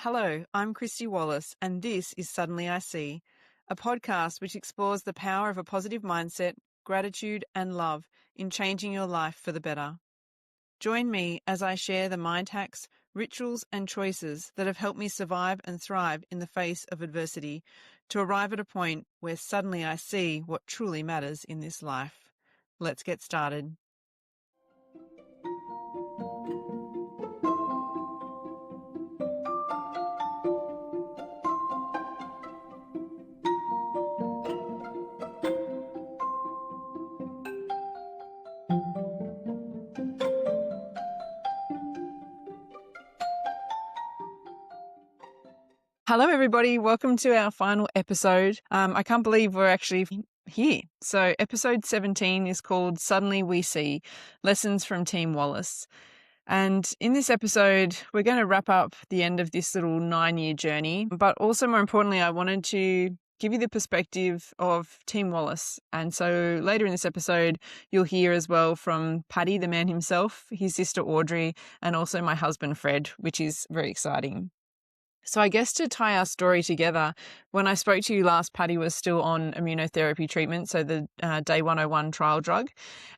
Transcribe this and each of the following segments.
Hello, I'm Kristy Wallace, and this is Suddenly I See, a podcast which explores the power of a positive mindset, gratitude, and love in changing your life for the better. Join me as I share the mind hacks, rituals, and choices that have helped me survive and thrive in the face of adversity to arrive at a point where suddenly I see what truly matters in this life. Let's get started. Hello, everybody. Welcome to our final episode. I can't believe we're actually here. So episode 17 is called Suddenly We See, Lessons from Team Wallace. And in this episode, we're going to wrap up the end of this little 9-year journey. But also, more importantly, I wanted to give you the perspective of Team Wallace. And so later in this episode, you'll hear as well from Paddy, the man himself, his sister Audrey, and also my husband Fred, which is very exciting. So I guess to tie our story together, when I spoke to you last, Paddy was still on immunotherapy treatment, so the day 101 trial drug.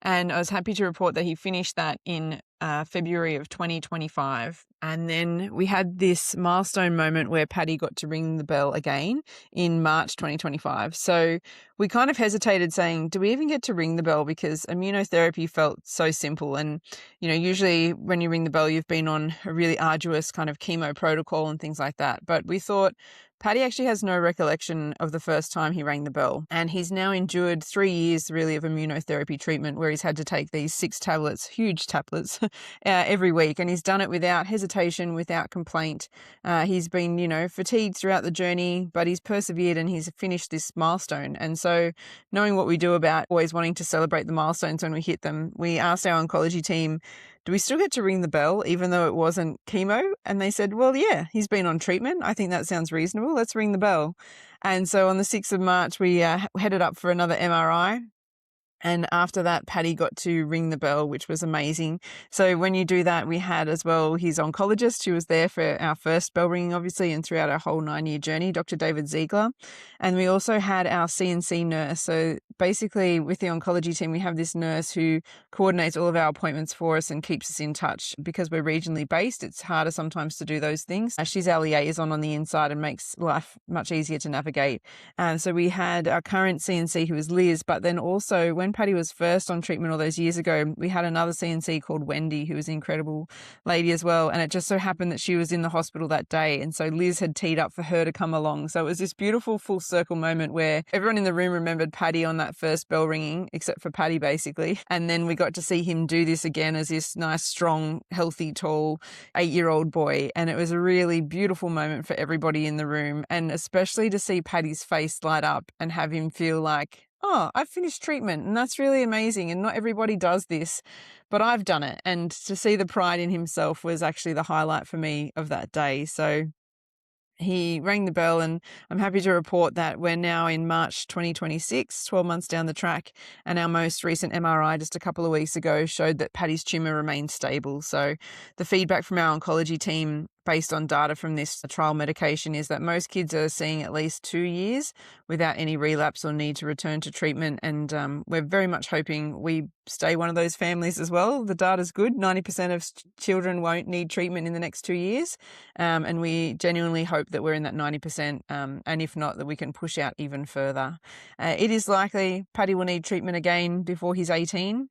And I was happy to report that he finished that in February of 2025. And then we had this milestone moment where Paddy got to ring the bell again in March 2025. So we kind of hesitated saying, do we even get to ring the bell? Because immunotherapy felt so simple. And, usually when you ring the bell, you've been on a really arduous kind of chemo protocol and things like that. But we thought, Paddy actually has no recollection of the first time he rang the bell. And he's now endured 3 years really of immunotherapy treatment where he's had to take these 6 tablets, huge tablets, every week. And he's done it without hesitation, without complaint. He's been, fatigued throughout the journey, but he's persevered and he's finished this milestone. And so knowing what we do about always wanting to celebrate the milestones when we hit them, we asked our oncology team, do we still get to ring the bell even though it wasn't chemo? And they said, well, yeah, he's been on treatment. I think that sounds reasonable. Let's ring the bell. And so on the 6th of March, we headed up for another MRI. And after that, Paddy got to ring the bell, which was amazing. So when you do that, we had as well his oncologist who was there for our first bell ringing, obviously, and throughout our whole 9-year journey, Dr. David Ziegler. And we also had our CNC nurse. So basically with the oncology team, we have this nurse who coordinates all of our appointments for us and keeps us in touch. Because we're regionally based, it's harder sometimes to do those things. She's our liaison on the inside and makes life much easier to navigate. So we had our current CNC who was Liz, but then also when Paddy was first on treatment all those years ago, we had another CNC called Wendy, who was an incredible lady as well. And it just so happened that she was in the hospital that day. And so Liz had teed up for her to come along. So it was this beautiful full circle moment where everyone in the room remembered Paddy on that first bell ringing, except for Paddy, basically. And then we got to see him do this again as this nice, strong, healthy, tall 8-year-old boy. And it was a really beautiful moment for everybody in the room. And especially to see Paddy's face light up and have him feel like, oh, I've finished treatment, and that's really amazing. And not everybody does this, but I've done it. And to see the pride in himself was actually the highlight for me of that day. So he rang the bell, and I'm happy to report that we're now in March 2026, 12 months down the track, and our most recent MRI just a couple of weeks ago showed that Paddy's tumour remained stable. So the feedback from our oncology team based on data from this trial medication is that most kids are seeing at least 2 years without any relapse or need to return to treatment. And we're very much hoping we stay one of those families as well. The data's good. 90% of children won't need treatment in the next 2 years. And we genuinely hope that we're in that 90%. And if not, that we can push out even further. It is likely Paddy will need treatment again before he's 18.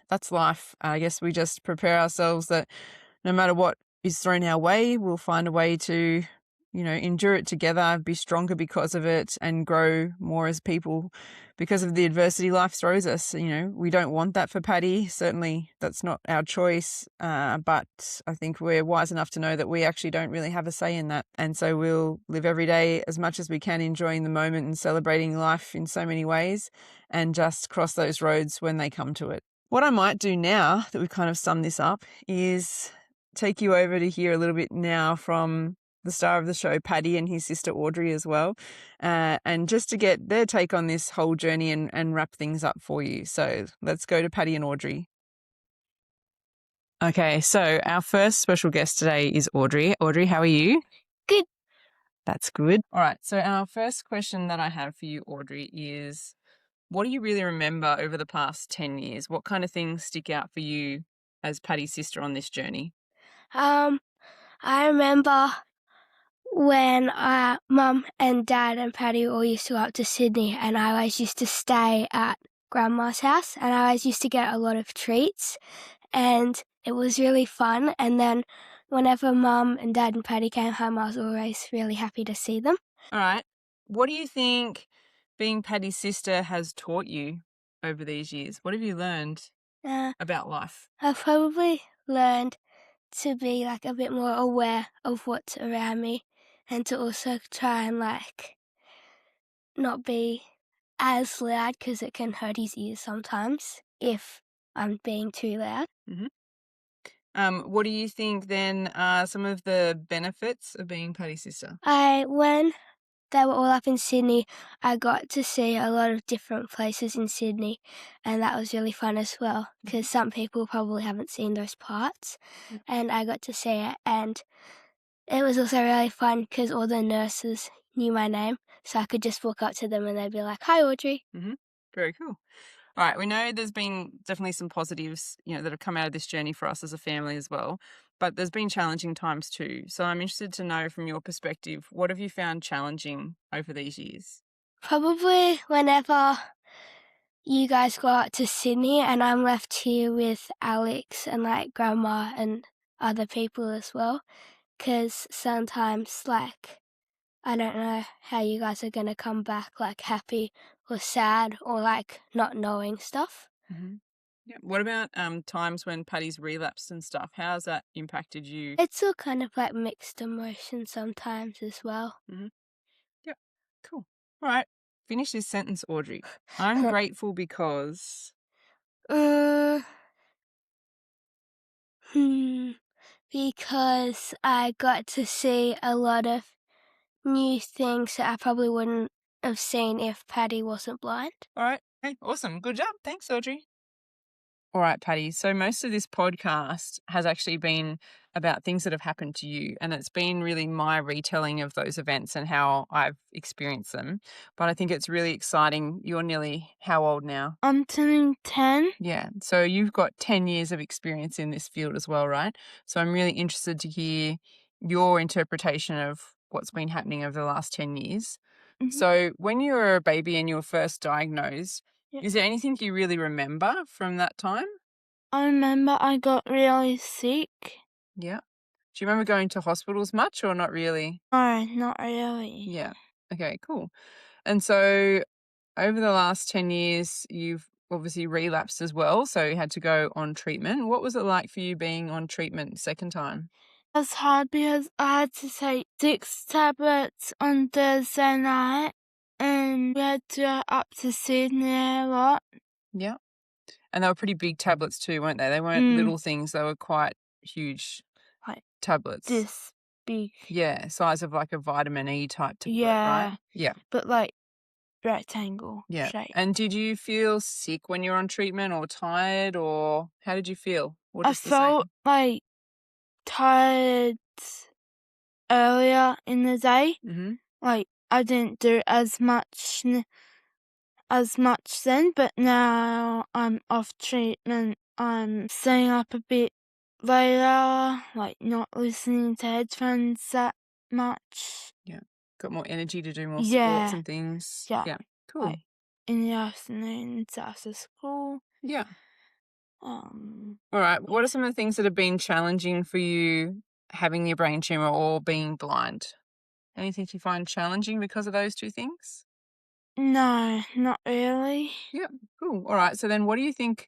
That's life. I guess we just prepare ourselves that no matter what is thrown our way, we'll find a way to, endure it together, be stronger because of it, and grow more as people because of the adversity life throws us. We don't want that for Paddy. Certainly that's not our choice. But I think we're wise enough to know that we actually don't really have a say in that. And so we'll live every day as much as we can, enjoying the moment and celebrating life in so many ways, and just cross those roads when they come to it. What I might do now that we've kind of summed this up is take you over to hear a little bit now from the star of the show, Paddy, and his sister Audrey as well, and just to get their take on this whole journey and wrap things up for you. So let's go to Paddy and Audrey. Okay, so our first special guest today is Audrey. Audrey, how are you? Good. That's good. All right. So our first question that I have for you, Audrey, is what do you really remember over the past 10 years? What kind of things stick out for you as Paddy's sister on this journey? I remember when Mum and Dad and Paddy all used to go up to Sydney, and I always used to stay at Grandma's house, and I always used to get a lot of treats, and it was really fun. And then whenever Mum and Dad and Paddy came home, I was always really happy to see them. All right. What do you think being Paddy's sister has taught you over these years? What have you learned about life? I've probably learned to be like a bit more aware of what's around me, and to also try and like not be as loud, because it can hurt his ears sometimes if I'm being too loud. What do you think then are some of the benefits of being Paddy's sister? When they were all up in Sydney, I got to see a lot of different places in Sydney, and that was really fun as well, because some people probably haven't seen those parts, and I got to see it, and it was also really fun because all the nurses knew my name, so I could just walk up to them and they'd be like, "Hi, Audrey." Very cool. All right, we know there's been definitely some positives, that have come out of this journey for us as a family as well, but there's been challenging times too. So I'm interested to know from your perspective, what have you found challenging over these years? Probably whenever you guys go out to Sydney and I'm left here with Alex and like Grandma and other people as well, because sometimes like I don't know how you guys are going to come back, like happy or sad or like not knowing stuff. Yeah. What about times when Paddy's relapsed and stuff? How has that impacted you? It's all kind of like mixed emotions sometimes as well. Yeah. Cool. All right. Finish this sentence, Audrey. I'm grateful because. Because I got to see a lot of new things that I probably wouldn't have seen if Paddy wasn't blind. All right. Hey, awesome. Good job. Thanks, Audrey. All right, Paddy. So most of this podcast has actually been about things that have happened to you, and it's been really my retelling of those events and how I've experienced them. But I think it's really exciting. You're nearly how old now? I'm turning 10. Yeah. So you've got 10 years of experience in this field as well, right? So I'm really interested to hear your interpretation of what's been happening over the last 10 years. So when you were a baby and you were first diagnosed, is there anything you really remember from that time? I remember I got really sick. Yeah. Do you remember going to hospitals much or not really? No, not really. Yeah. Okay, cool. And so over the last 10 years, you've obviously relapsed as well, so you had to go on treatment. What was it like for you being on treatment second time? It was hard because I had to take 6 tablets on Thursday night, and we had to go up to Sydney a lot. Yeah. And they were pretty big tablets too, weren't they? They weren't little things, they were quite huge Like tablets. this big. Yeah, size of like a vitamin E type tablet, Yeah. right? Yeah. But like rectangle Yeah. shape. And did you feel sick when you were on treatment or tired, or how did you feel? Or I just the same? felt like tired earlier in the day. Like I didn't do as much then, but now I'm off treatment. I'm staying up a bit later, like not listening to headphones that much. Yeah. Got more energy to do more sports and things. Yeah. Cool. Like in the afternoons after school. Yeah. All right. What are some of the things that have been challenging for you having your brain tumor or being blind? Anything you find challenging because of those two things? No, not really. Yeah. Cool. All right. So then what do you think?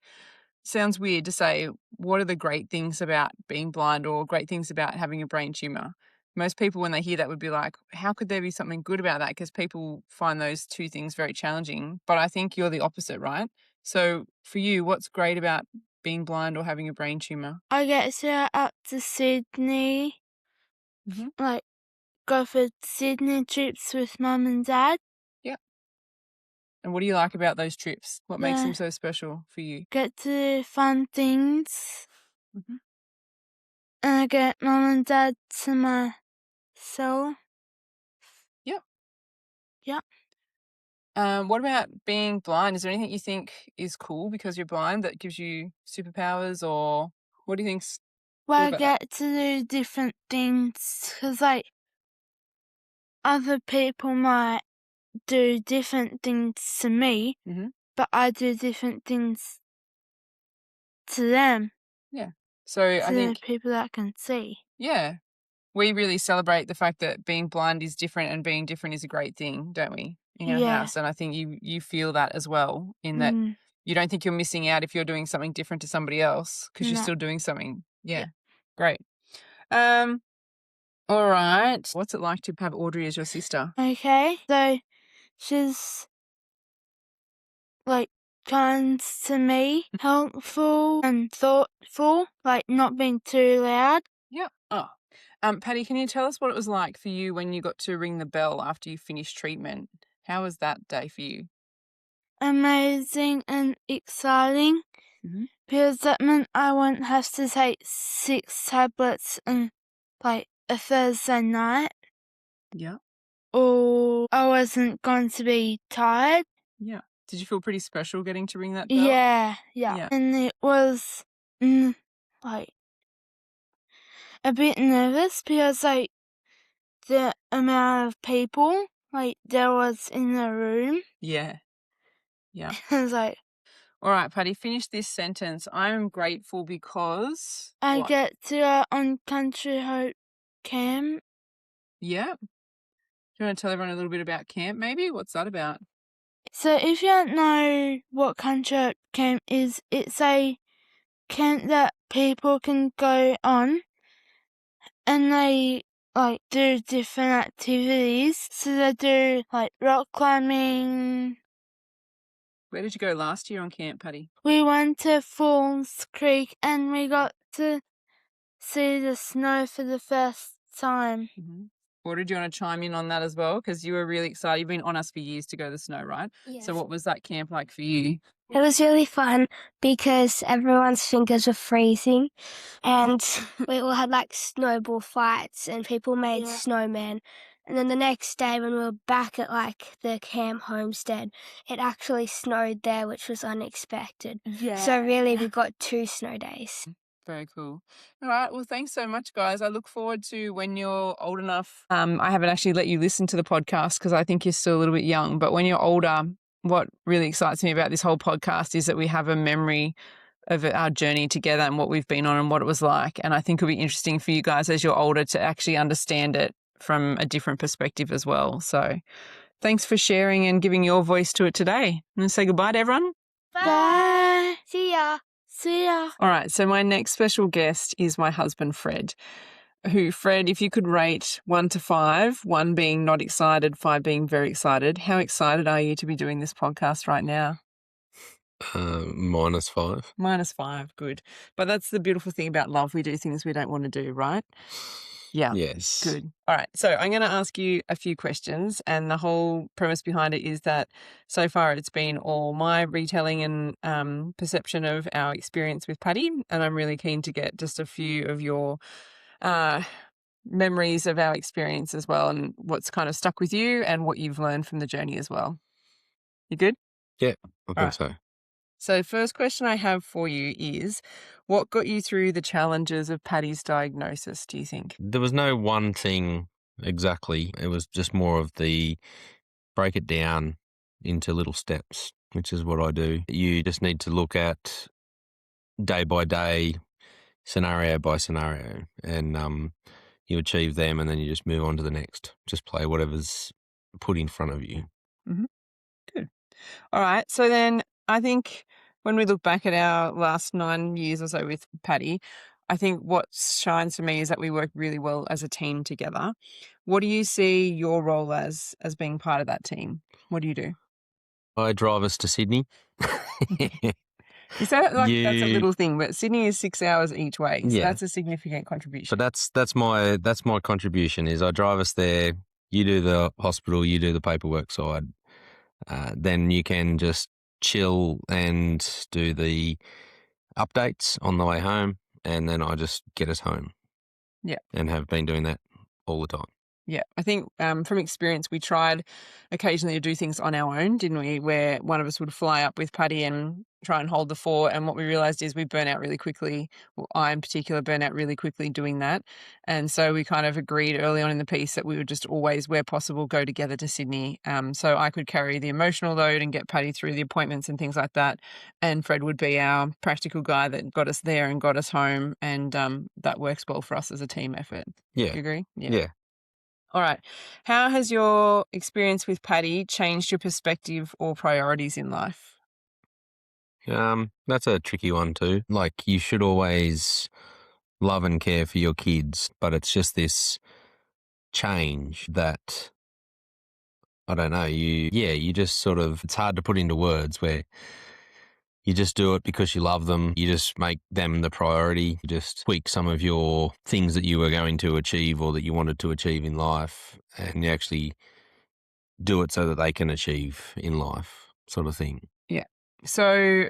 Sounds weird to say, what are the great things about being blind or great things about having a brain tumor? Most people, when they hear that, would be like, how could there be something good about that? Because people find those two things very challenging. But I think you're the opposite, right? So for you, what's great about being blind or having a brain tumor? I get to go up to Sydney, like go for Sydney trips with Mum and Dad. Yeah. And what do you like about those trips? What makes them Yeah. so special for you? Get to do fun things. And I get Mum and Dad to my myself. Yep. Yep. What about being blind? Is there anything you think is cool because you're blind that gives you superpowers, or what do you think's Well, I about that? get to do different things because, like, other people might do different things to me, but I do different things to them, Yeah. So I to the think, people that can see. yeah, we really celebrate the fact that being blind is different and being different is a great thing, don't we, in our Yeah. house? And I think you feel that as well, in that Mm, you don't think you're missing out if you're doing something different to somebody else because you're no. still doing something. Yeah. Yeah. Great. All right. What's it like to have Audrey as your sister? Okay, so she's, like, kind to me, helpful and thoughtful, like not being too loud. Yeah. Oh. Patty, can you tell us what it was like for you when you got to ring the bell after you finished treatment? How was that day for you? Amazing and exciting, because that meant I won't have to take 6 tablets on, like, a Thursday night, Yeah. or I wasn't going to be tired. Yeah. Did you feel pretty special getting to ring that bell? Yeah. Yeah. And it was, like, a bit nervous because, like, the amount of people, like, there was in the room. Yeah. Yeah. I was like, All right, Patty, finish this sentence. I'm grateful because I what? get to go on Country Hope Camp. Yeah. Do you want to tell everyone a little bit about camp, maybe? What's that about? So if you don't know what Country Hope Camp is, it's a camp that people can go on, and they, like, do different activities. So they do, like, rock climbing. Where did you go last year on camp, Patty? We went to Falls Creek and we got to see the snow for the first time. Audrey, do you want to chime in on that as well? Because you were really excited. You've been on us for years to go to the snow, right? Yes. So what was that camp like for you? It was really fun because everyone's fingers were freezing and we all had like snowball fights and people made snowmen. And then the next day when we were back at like the camp homestead, it actually snowed there, which was unexpected. Yeah. So really we got 2 snow days. Very cool. All right. Well, thanks so much, guys. I look forward to when you're old enough. I haven't actually let you listen to the podcast because I think you're still a little bit young. But when you're older, what really excites me about this whole podcast is that we have a memory of our journey together and what we've been on and what it was like. And I think it'll be interesting for you guys as you're older to actually understand it from a different perspective as well. So thanks for sharing and giving your voice to it today. And say goodbye to everyone. Bye. See ya. See ya. All right, so my next special guest is my husband, Fred, who, Fred, if you could rate 1 to 5, 1 being not excited, 5 being very excited, how excited are you to be doing this podcast right now? -5. -5, good. But that's the beautiful thing about love. We do things we don't want to do, right? Yeah. Yes. Good. All right. So I'm going to ask you a few questions, and the whole premise behind it is that so far it's been all my retelling and perception of our experience with Patty, and I'm really keen to get just a few of your memories of our experience as well, and what's kind of stuck with you and what you've learned from the journey as well. You good? Yeah, I think right. so. So first question I have for you is, what got you through the challenges of Patty's diagnosis, do you think? There was no one thing exactly. It was just more of the break it down into little steps, which is what I do. You just need to look at day by day, scenario by scenario, and you achieve them and then you just move on to the next. Just play whatever's put in front of you. Good. All right. So then I think when we look back at our last 9 years or so with Patty, I think what shines for me is that we work really well as a team together. What do you see your role as being part of that team? What do you do? I drive us to Sydney. You say that like that's a You- little thing, but Sydney is 6 hours each way. So Yeah. that's a significant contribution. So that's my contribution is I drive us there. You do the hospital, you do the paperwork side. Then you can just chill and do the updates on the way home, and then I just get us home. Yeah. And have been doing that all the time. Yeah, I think from experience, we tried occasionally to do things on our own, didn't we? Where one of us would fly up with Paddy and try and hold the fort. And what we realised is we burn out really quickly. Well, I in particular burn out really quickly doing that. And so we kind of agreed early on in the piece that we would just always, where possible, go together to Sydney. So I could carry the emotional load and get Paddy through the appointments and things like that. And Fred would be our practical guy that got us there and got us home. And that works well for us as a team effort. Yeah. Do you agree? Yeah. All right. How has your experience with Paddy changed your perspective or priorities in life? That's a tricky one too. Like, you should always love and care for your kids, but it's just this change that, I don't know, you just sort of, it's hard to put into words, where you just do it because you love them. You just make them the priority. You just tweak some of your things that you were going to achieve or that you wanted to achieve in life, and you actually do it so that they can achieve in life, sort of thing. Yeah. So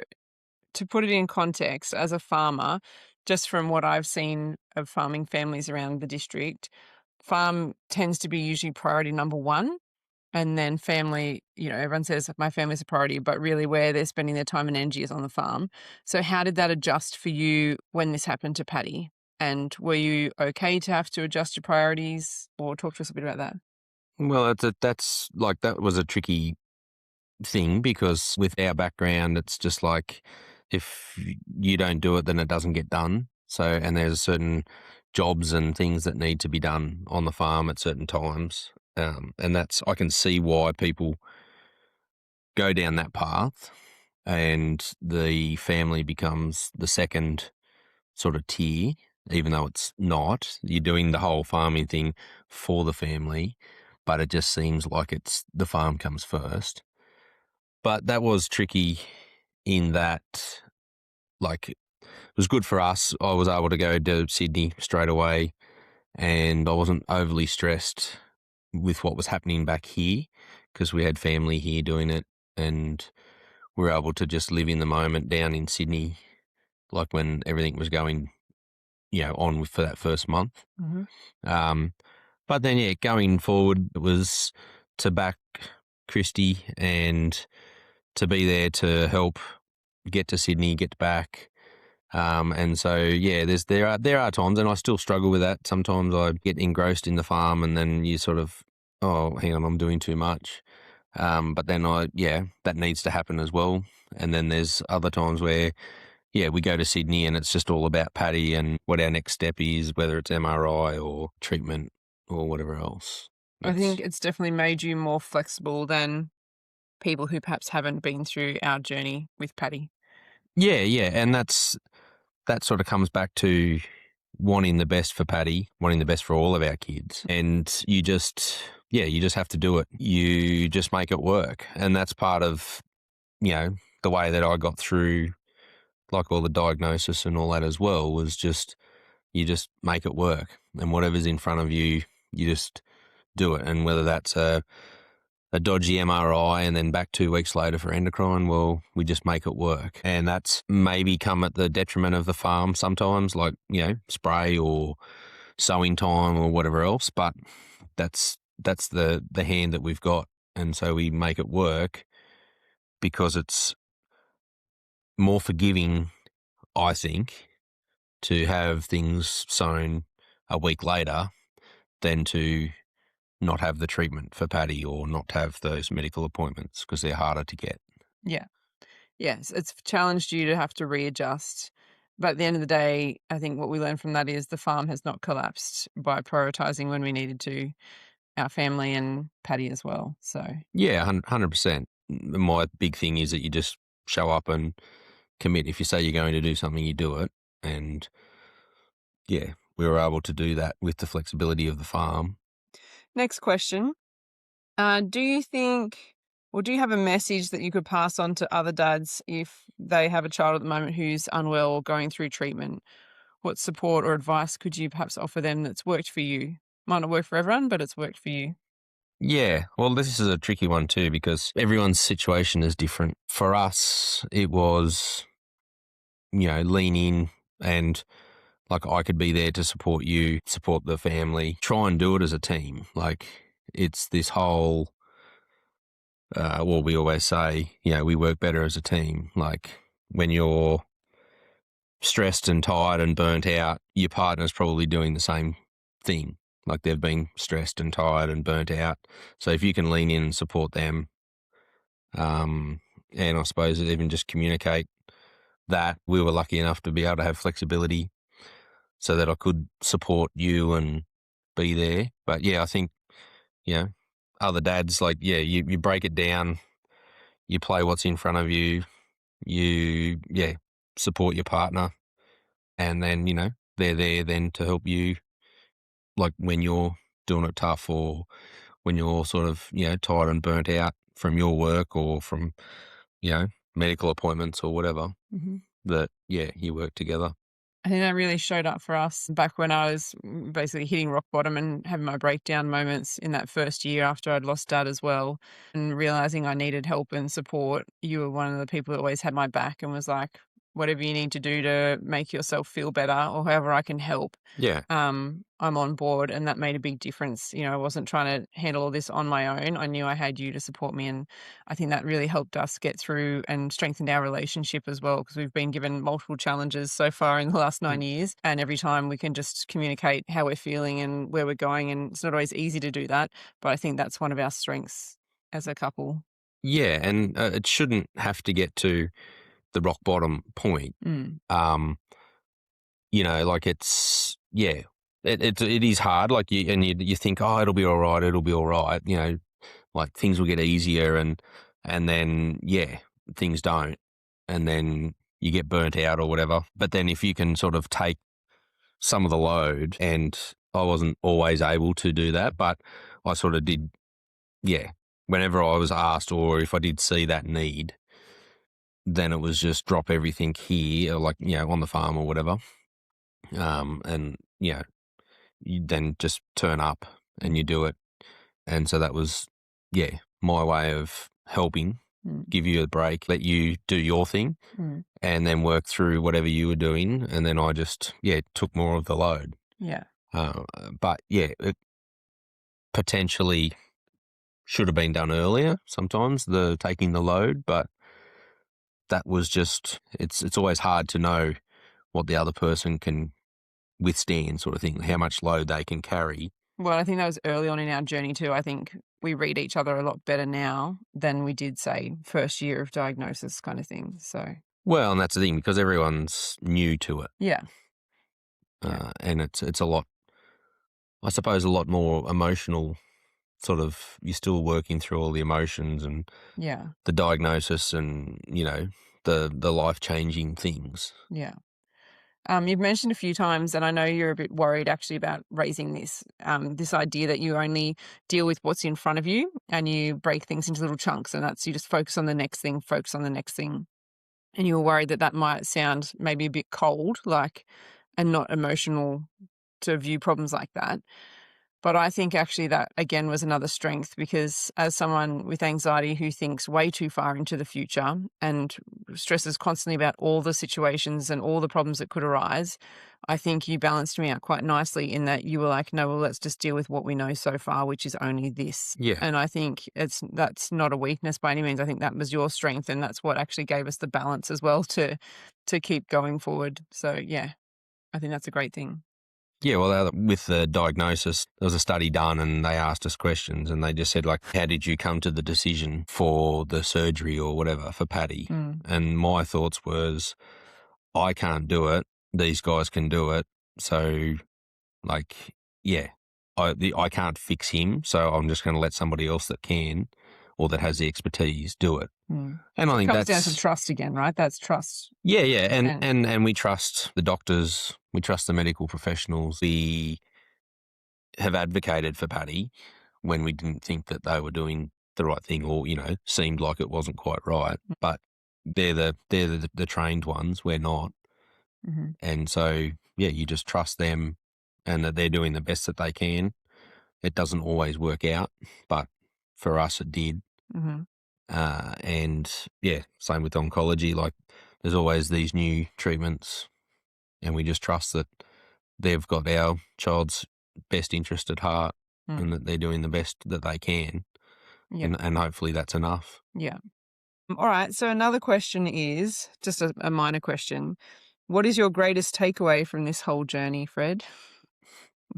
to put it in context, as a farmer, just from what I've seen of farming families around the district, farm tends to be usually priority number one. And then family, everyone says my family's a priority, but really where they're spending their time and energy is on the farm. So how did that adjust for you when this happened to Paddy? And were you okay to have to adjust your priorities, or talk to us a bit about that? Well, that was a tricky thing, because with our background, it's just like, if you don't do it, then it doesn't get done. So, and there's certain jobs and things that need to be done on the farm at certain times. And I can see why people go down that path, and the family becomes the second sort of tier, even though it's not. You're doing the whole farming thing for the family, but it just seems like it's the farm comes first. But that was tricky in that, like, it was good for us. I was able to go to Sydney straight away, and I wasn't overly stressed with what was happening back here, because we had family here doing it, and we were able to just live in the moment down in Sydney, like when everything was going, on for that first month. Mm-hmm. But then, going forward, it was to back Kristy and to be there to help get to Sydney, get back. And so, there are times, and I still struggle with that. Sometimes I get engrossed in the farm, and then you sort of, oh, hang on, I'm doing too much. But then that needs to happen as well. And then there's other times where, we go to Sydney and it's just all about Paddy and what our next step is, whether it's MRI or treatment or whatever else. I think it's definitely made you more flexible than people who perhaps haven't been through our journey with Paddy. Yeah. And that sort of comes back to wanting the best for Paddy, wanting the best for all of our kids. And you just have to do it. You just make it work. And that's part of, the way that I got through, like, all the diagnosis and all that as well, was just, you just make it work. And whatever's in front of you, you just do it. And whether that's a dodgy MRI and then back 2 weeks later for endocrine, well, we just make it work. And that's maybe come at the detriment of the farm sometimes, like, spray or sowing time or whatever else. But that's the hand that we've got. And so we make it work, because it's more forgiving, I think, to have things sown a week later than to not have the treatment for Paddy or not have those medical appointments, because they're harder to get. Yeah. Yes, it's challenged you to have to readjust. But at the end of the day, I think what we learned from that is the farm has not collapsed by prioritising when we needed to, our family and Paddy as well. So yeah, 100%. My big thing is that you just show up and commit. If you say you're going to do something, you do it. And we were able to do that with the flexibility of the farm. Next question. Do you think, or do you have a message that you could pass on to other dads if they have a child at the moment who's unwell or going through treatment? What support or advice could you perhaps offer them that's worked for you? Might not work for everyone, but it's worked for you. Yeah, well, this is a tricky one too, because everyone's situation is different. For us, it was, lean in and Like, I could be there to support you, support the family, try and do it as a team. Like, it's this whole, well, we always say, we work better as a team. Like, when you're stressed and tired and burnt out, your partner's probably doing the same thing. Like, they've been stressed and tired and burnt out. So if you can lean in and support them, and I suppose even just communicate that, we were lucky enough to be able to have flexibility so that I could support you and be there. But I think, other dads, like, you break it down, you play what's in front of you, you support your partner, and then, they're there then to help you, like, when you're doing it tough or when you're sort of, tired and burnt out from your work or from, medical appointments or whatever, that, you work together. I think that really showed up for us back when I was basically hitting rock bottom and having my breakdown moments in that first year after I'd lost Dad as well, and realizing I needed help and support. You were one of the people that always had my back and was like, whatever you need to do to make yourself feel better or however I can help. Yeah. I'm on board, and that made a big difference. I wasn't trying to handle all this on my own. I knew I had you to support me, and I think that really helped us get through and strengthened our relationship as well, because we've been given multiple challenges so far in the last 9 years, and every time we can just communicate how we're feeling and where we're going, and it's not always easy to do that, but I think that's one of our strengths as a couple. Yeah, and it shouldn't have to get to the rock bottom point. Like, it's, it is hard. Like, you think, oh, it'll be all right. Like, things will get easier, and then things don't, and then you get burnt out or whatever. But then if you can sort of take some of the load, and I wasn't always able to do that, but I sort of did. Whenever I was asked, or if I did see that need, then it was just drop everything here, like, on the farm or whatever. And, you then just turn up and you do it. And so that was, my way of helping, give you a break, let you do your thing, and then work through whatever you were doing. And then I just, took more of the load. Yeah. But it potentially should have been done earlier sometimes, the taking the load, but that was just, it's always hard to know what the other person can withstand, sort of thing, how much load they can carry. Well, I think that was early on in our journey too. I think we read each other a lot better now than we did, say, first year of diagnosis kind of thing. So, well, and that's the thing, because everyone's new to it. Yeah. And it's a lot, I suppose, a lot more emotional. Sort of, you're still working through all the emotions and the diagnosis and, the life-changing things. Yeah. You've mentioned a few times, and I know you're a bit worried actually about raising this idea that you only deal with what's in front of you and you break things into little chunks, and that's, you just focus on the next thing. And you were worried that might sound maybe a bit cold, and not emotional to view problems like that. But I think actually that, again, was another strength, because as someone with anxiety who thinks way too far into the future and stresses constantly about all the situations and all the problems that could arise, I think you balanced me out quite nicely in that you were like, no, well, let's just deal with what we know so far, which is only this. Yeah. And I think that's not a weakness by any means. I think that was your strength, and that's what actually gave us the balance as well to keep going forward. So, I think that's a great thing. Yeah, well, with the diagnosis, there was a study done and they asked us questions, and they just said, like, how did you come to the decision for the surgery or whatever for Paddy? And my thoughts was, I can't do it. These guys can do it. So, like, I can't fix him. So I'm just going to let somebody else that can, or that has the expertise, do it. And I think comes that's down to trust again, right? That's trust. Yeah, and we trust the doctors, we trust the medical professionals. We have advocated for Paddy when we didn't think that they were doing the right thing, or seemed like it wasn't quite right. But they're the trained ones. We're not, and so you just trust them, and that they're doing the best that they can. It doesn't always work out, but for us, it did. And same with oncology. Like, there's always these new treatments, and we just trust that they've got our child's best interest at heart Mm. and that they're doing the best that they can. Yeah. And hopefully that's enough. Yeah. All right. So another question is just a minor question. What is your greatest takeaway from this whole journey, Fred?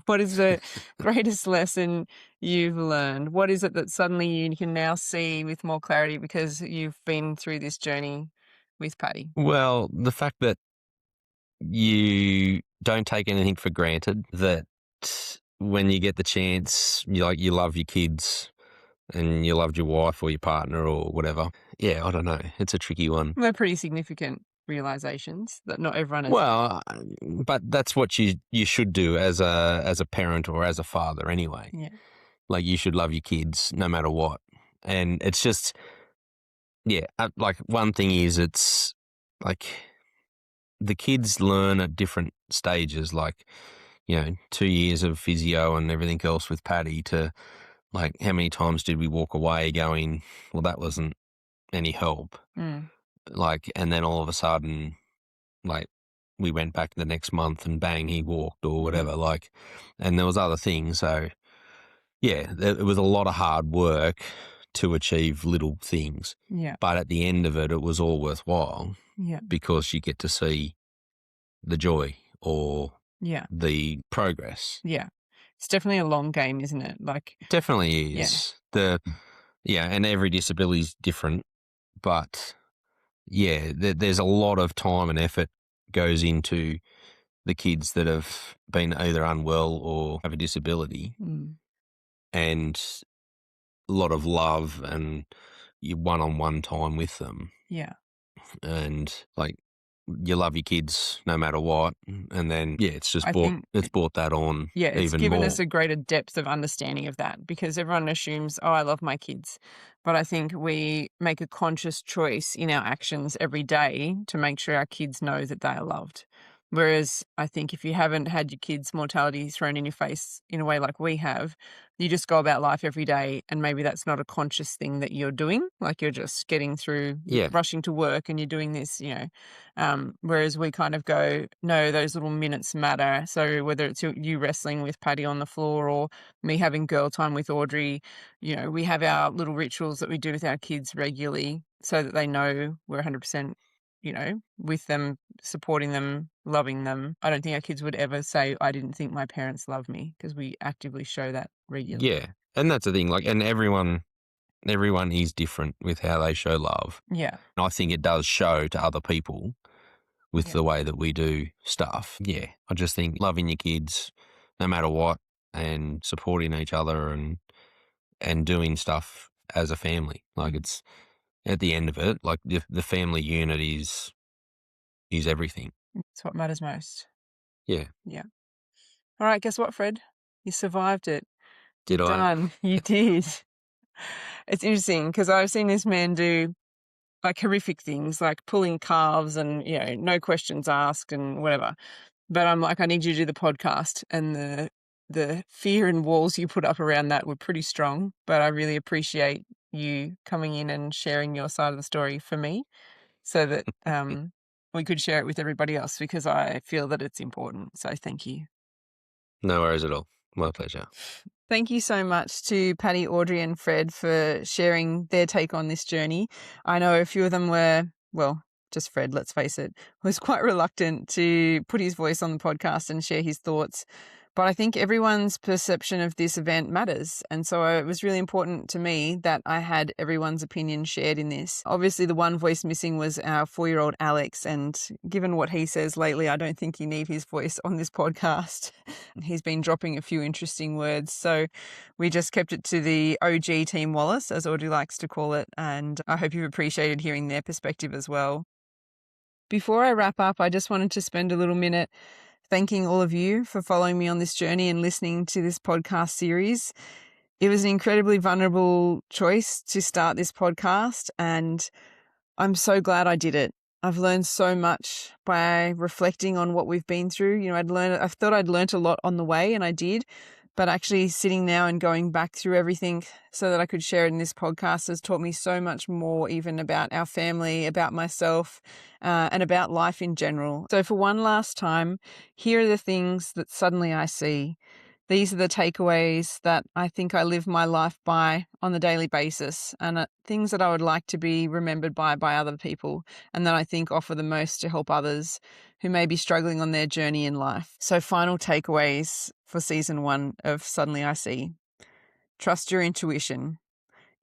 What is the greatest lesson you've learned? What is it that suddenly you can now see with more clarity because you've been through this journey with Patty? Well, the fact that you don't take anything for granted, that when you get the chance, you love your kids and you loved your wife or your partner or whatever. Yeah, I don't know. It's a tricky one. They're pretty significant realizations that not everyone has. Well, but that's what you should do as a parent or as a father anyway. Yeah. Like, you should love your kids no matter what. And it's just, yeah, like, one thing is, it's like the kids learn at different stages, like, 2 years of physio and everything else with Patty to, like, how many times did we walk away going, well, that wasn't any help? Mm. Like, and then all of a sudden, like, we went back the next month and bang, he walked or whatever, like, and there was other things. So, yeah, it was a lot of hard work to achieve little things. Yeah. But at the end of it, it was all worthwhile Yeah. because you get to see the joy or Yeah. the progress. Yeah. It's definitely a long game, isn't it? Like, Definitely is. And every disability is different, but yeah, there's a lot of time and effort goes into the kids that have been either unwell or have a disability, and a lot of love and your one-on-one time with them. yeah. And, like, you love your kids no matter what, and then it's just I think brought that on it's even given more. us a greater depth of understanding of that because everyone assumes, oh, I love my kids. But I think we make a conscious choice in our actions every day to make sure our kids know that they are loved. Whereas I think if you haven't had your kids' mortality thrown in your face in a way like we have, you just go about life every day and maybe that's not a conscious thing that you're doing. Like, you're just getting through, rushing to work and you're doing this, whereas we kind of go, no, those little minutes matter. So whether it's you wrestling with Patty on the floor or me having girl time with Audrey, we have our little rituals that we do with our kids regularly so that they know we're 100%, with them, supporting them, loving them. I don't think our kids would ever say, I didn't think my parents loved me, because we actively show that regularly. Yeah, and that's the thing. Like, and everyone is different with how they show love. Yeah. And I think it does show to other people with the way that we do stuff. Yeah, I just think loving your kids no matter what and supporting each other and doing stuff as a family. Like, it's at the end of it, like, the family unit is everything. It's what matters most. Yeah. Yeah. All right, guess what, Fred? You survived it. Did I? Done. You did. It's interesting because I've seen this man do like horrific things, like pulling calves and, no questions asked and whatever. But I'm like, I need you to do the podcast, and the fear and walls you put up around that were pretty strong. But I really appreciate you coming in and sharing your side of the story for me so that we could share it with everybody else, because I feel that it's important. So thank you. No worries at all. My pleasure. Thank you so much to Patty, Audrey and Fred for sharing their take on this journey. I know a few of them were, well, just Fred, let's face it, was quite reluctant to put his voice on the podcast and share his thoughts. But I think everyone's perception of this event matters. And so it was really important to me that I had everyone's opinion shared in this. Obviously, the one voice missing was our 4-year-old Alex. And given what he says lately, I don't think you need his voice on this podcast. He's been dropping a few interesting words. So we just kept it to the OG Team Wallace, as Audrey likes to call it. And I hope you've appreciated hearing their perspective as well. Before I wrap up, I just wanted to spend a little minute thanking all of you for following me on this journey and listening to this podcast series. It was an incredibly vulnerable choice to start this podcast, and I'm so glad I did it. I've learned so much by reflecting on what we've been through. I thought I'd learned a lot on the way, and I did, But actually sitting now and going back through everything so that I could share it in this podcast has taught me so much more, even about our family, about myself, and about life in general. So for one last time, here are the things that suddenly I see. These are the takeaways that I think I live my life by on a daily basis, and things that I would like to be remembered by other people, and that I think offer the most to help others who may be struggling on their journey in life. So final takeaways for season 1 of Suddenly I See. Trust your intuition.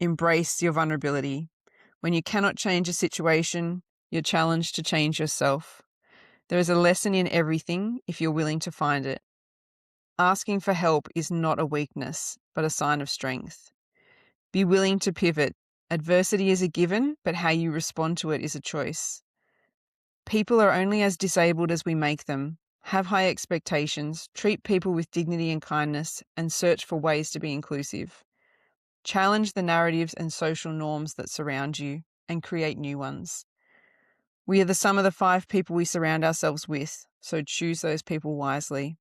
Embrace your vulnerability. When you cannot change a situation, you're challenged to change yourself. There is a lesson in everything if you're willing to find it. Asking for help is not a weakness, but a sign of strength. Be willing to pivot. Adversity is a given, but how you respond to it is a choice. People are only as disabled as we make them. Have high expectations, treat people with dignity and kindness, and search for ways to be inclusive. Challenge the narratives and social norms that surround you and create new ones. We are the sum of the 5 people we surround ourselves with, so choose those people wisely.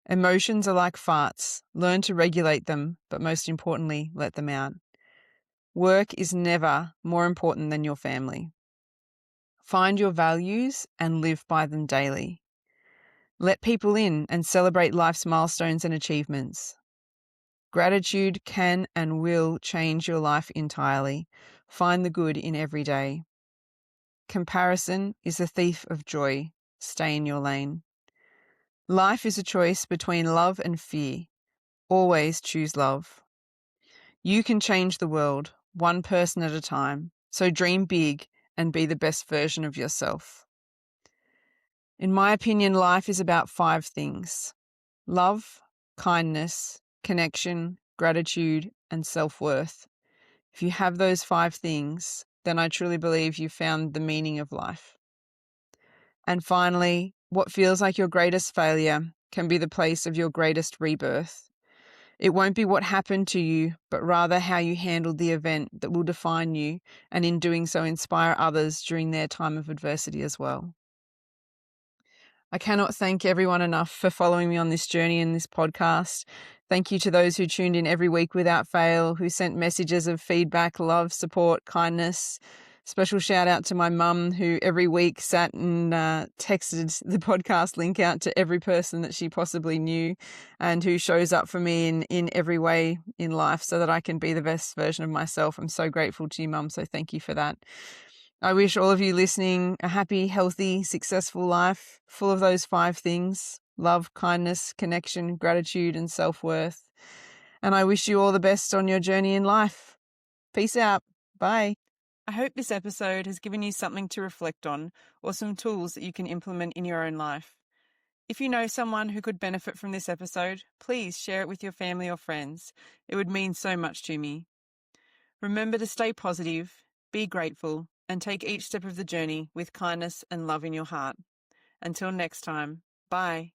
Emotions are like farts. Learn to regulate them, but most importantly, let them out. Work is never more important than your family. Find your values and live by them daily. Let people in and celebrate life's milestones and achievements. Gratitude can and will change your life entirely. Find the good in every day. Comparison is a thief of joy. Stay in your lane. Life is a choice between love and fear. Always choose love. You can change the world, one person at a time. So dream big and be the best version of yourself. In my opinion, life is about 5 things: love, kindness, connection, gratitude, and self-worth. If you have those 5 things, then I truly believe you've found the meaning of life. And finally, what feels like your greatest failure can be the place of your greatest rebirth. It won't be what happened to you, but rather how you handled the event that will define you, and in doing so inspire others during their time of adversity as well. I cannot thank everyone enough for following me on this journey in this podcast. Thank you to those who tuned in every week without fail, who sent messages of feedback, love, support, kindness. Special shout out to my mum, who every week sat and texted the podcast link out to every person that she possibly knew, and who shows up for me in every way in life so that I can be the best version of myself. I'm so grateful to you, Mum, so thank you for that. I wish all of you listening a happy, healthy, successful life, full of those 5 things: love, kindness, connection, gratitude, and self-worth. And I wish you all the best on your journey in life. Peace out. Bye. I hope this episode has given you something to reflect on, or some tools that you can implement in your own life. If you know someone who could benefit from this episode, please share it with your family or friends. It would mean so much to me. Remember to stay positive, be grateful, and take each step of the journey with kindness and love in your heart. Until next time, bye.